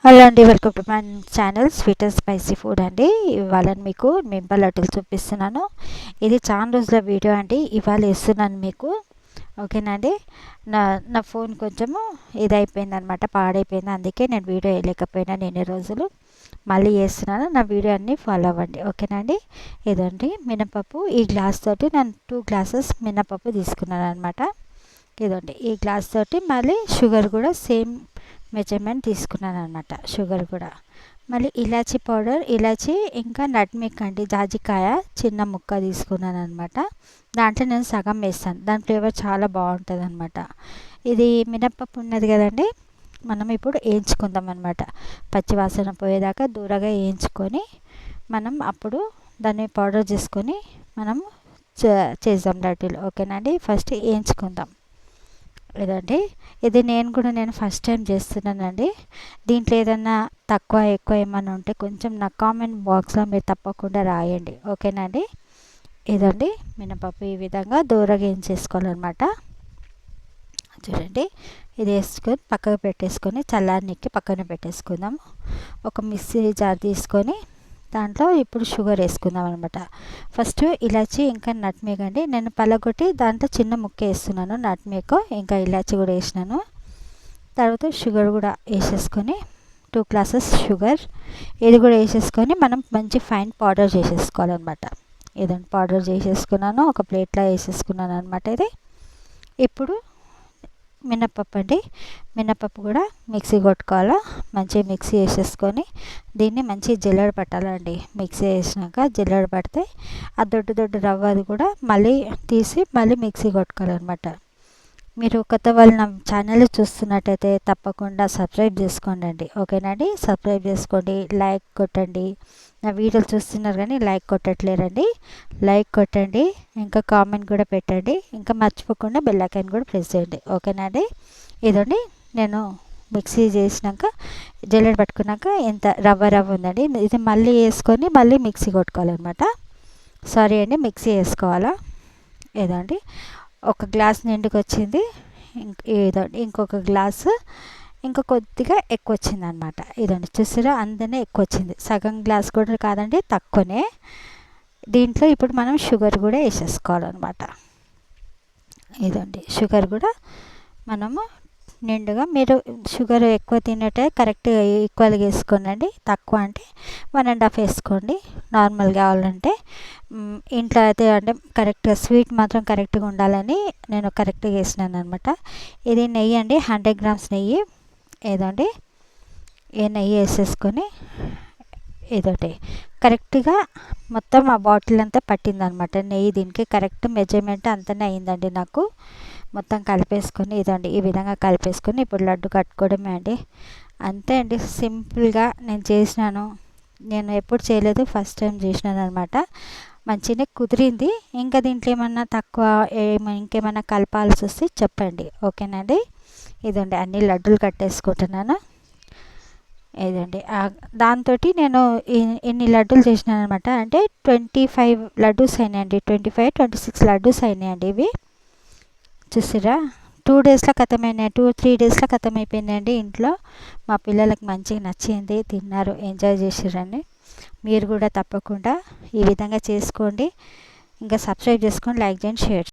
Hello అండి, welcome to my channel sweet and spicy food అండి. ఇవాళ మీకు మింపల్ లడ్డూలు చూపిస్తున్నాను. ఇది చాలా రోజుల వీడియో అండి, ఇవాళ వేస్తున్నాను మీకు. ఓకేనండి. నా నా ఫోన్ కొంచెము ఇదైపోయింది అనమాట, పాడైపోయింది. అందుకే నేను వీడియో వేయలేకపోయినాను ఎన్ని రోజులు. మళ్ళీ వేస్తున్నాను. నా వీడియో అన్నీ ఫాలో అవ్వండి, ఓకేనండి. ఇదండి మినపప్పు. ఈ గ్లాస్ తోటి నేను 2 గ్లాసెస్ మినపప్పు తీసుకున్నాను అనమాట. ఇదండి ఈ గ్లాస్ తోటి మళ్ళీ షుగర్ కూడా సేమ్ మెజర్మెంట్ తీసుకున్నాను అనమాట. షుగర్ కూడా మళ్ళీ ఇలాచీ పౌడర్, ఇలాచీ ఇంకా నట్మిక్ అండి, జాజికాయ చిన్న ముక్క తీసుకున్నాను అనమాట. దాంట్లో నేను సగం వేస్తాను, దాని ఫ్లేవర్ చాలా బాగుంటుంది అనమాట. ఇది మినప్పప్పు ఉన్నది కదండి, మనం ఇప్పుడు వేయించుకుందాం అనమాట. పచ్చివాసన పోయేదాకా దూరగా వేయించుకొని మనం అప్పుడు దాన్ని పౌడర్ చేసుకొని మనం చేద్దాం లడ్డూలు. ఓకేనండి. ఫస్ట్ వేయించుకుందాం. ఇదండి ఇది నేను ఫస్ట్ టైం చేస్తున్నానండి. దీంట్లో ఏదన్నా తక్కువ ఎక్కువ ఏమన్నా ఉంటే కొంచెం నా కామెంట్ బాక్స్లో మీరు తప్పకుండా రాయండి, ఓకేనండి. ఇదండి మినపప్పు ఈ విధంగా దూరగా వేయించేసుకోవాలన్నమాట. చూడండి, ఇది వేసుకొని పక్కకు పెట్టేసుకొని చల్లారనికి పక్కన పెట్టేసుకుందాము. ఒక మిక్సీ జార్ తీసుకొని దాంట్లో ఇప్పుడు షుగర్ వేసుకుందాం అనమాట. ఫస్ట్ ఇలాచీ ఇంకా నట్మేగ్ అండి, నేను పలగొట్టి దాంట్లో చిన్న ముక్క వేస్తున్నాను. నట్మేగ్ ఇంకా ఇలాచీ కూడా వేసినాను. తర్వాత షుగర్ కూడా వేసేసుకొని 2 గ్లాసెస్ షుగర్ ఇది కూడా వేసేసుకొని మనం మంచి ఫైన్ పౌడర్ చేసేసుకోవాలన్నమాట. ఇదండి పౌడర్ చేసేసుకున్నాను, ఒక ప్లేట్లో వేసేసుకున్నాను అనమాట. ఇది ఇప్పుడు మినపప్పు అండి, మినపప్పు కూడా మిక్సీ కొట్టుకోవాలా. మంచిగా మిక్సీ వేసేసుకొని దీన్ని మంచి జల్లెడ పట్టాలండి. మిక్సీ వేసినాక జల్లెడ పడితే ఆ దొడ్డు రవ్వ అది కూడా మళ్ళీ తీసి మళ్ళీ మిక్సీ కొట్టుకోవాలన్నమాట. మీరు కొత్త వాళ్ళు నా ఛానల్ చూస్తున్నట్టయితే తప్పకుండా సబ్స్క్రైబ్ చేసుకోండి, ఓకేనండి. సబ్స్క్రైబ్ చేసుకోండి, లైక్ కొట్టండి. నా వీడియోలు చూస్తున్నారు కానీ లైక్ కొట్టట్లేరండి. లైక్ కొట్టండి, ఇంకా కామెంట్ కూడా పెట్టండి, ఇంకా మర్చిపోకుండా బెల్ ఐకాన్ కూడా ప్రెస్ చేయండి, ఓకేనండి. ఇదండి నేను మిక్సీ చేసినాక జల్లెడ పట్టుకున్నాక ఎంత రవ్వ ఉందండి, ఇది మళ్ళీ వేసుకొని మళ్ళీ మిక్సీ కొట్టుకోవాలన్నమాట. సారీ అండి, మిక్సీ వేసుకోవాలా. ఏదండి ఒక గ్లాస్ నిండుకు వచ్చింది. ఇదండి ఇంకొక గ్లాసు ఇంకా కొద్దిగా ఎక్కువ వచ్చింది అనమాట. ఇదండి చూసారా, అందనే ఎక్కువ వచ్చింది. సగం గ్లాస్ కూడా కాదండి, తక్కువనే. దీంట్లో ఇప్పుడు మనం షుగర్ కూడా వేసేసుకోవాలన్నమాట. ఇదండి షుగర్ కూడా మనము నిండుగా, మీరు షుగర్ ఎక్కువ తినేటే కరెక్ట్గా ఈక్వల్గా వేసుకోండి. తక్కువ అంటే 1.5 వేసుకోండి. నార్మల్ కావాలంటే ఇంట్లో అయితే అంటే కరెక్ట్గా స్వీట్ మాత్రం కరెక్ట్గా ఉండాలని నేను కరెక్ట్గా వేసినాను అనమాట. ఇది నెయ్యి అండి, 100 గ్రామ్స్ నెయ్యి. ఏదండి ఏ నెయ్యి వేసేసుకొని ఇదండి కరెక్ట్గా మొత్తం ఆ బాటిల్ అంతా పట్టిందనమాట నెయ్యి. దీనికి కరెక్ట్ మెజర్మెంట్ అంతనే అయిందండి నాకు. మొత్తం కలిపేసుకొని ఇదండి ఈ విధంగా కలిపేసుకొని ఇప్పుడు లడ్డు కట్టుకోవడమే అండి. అంతే అండి, సింపుల్గా నేను చేసినాను. నేను ఎప్పుడు చేయలేదు, ఫస్ట్ టైం చేసినాను అనమాట. మంచిగానే కుదిరింది. ఇంకా దీంట్లో ఏమన్నా తక్కువ ఇంకేమన్నా కలపాల్సి వస్తే చెప్పండి, ఓకేనండి. ఇదండి అన్ని లడ్డూలు కట్టేసుకుంటున్నాను. ఇదండి దాంతో నేను ఎన్ని లడ్డూలు చేసినాను అనమాట అంటే 25 లడ్డూస్ అయినాయండి. 25, 26 లడ్డూస్ అయినాయండి ఇవి. చూసిరా, 2 డేస్లో ఖతమైనాయి. 2-3 డేస్లో ఖతమైపోయినాయండి ఇంట్లో. మా పిల్లలకు మంచిగా నచ్చింది, తిన్నారు, ఎంజాయ్ చేసిరండి. మీరు కూడా తప్పకుండా ఈ విధంగా చేసుకోండి. ఇంకా సబ్స్క్రైబ్ చేసుకోండి, లైక్ చేయండి, షేర్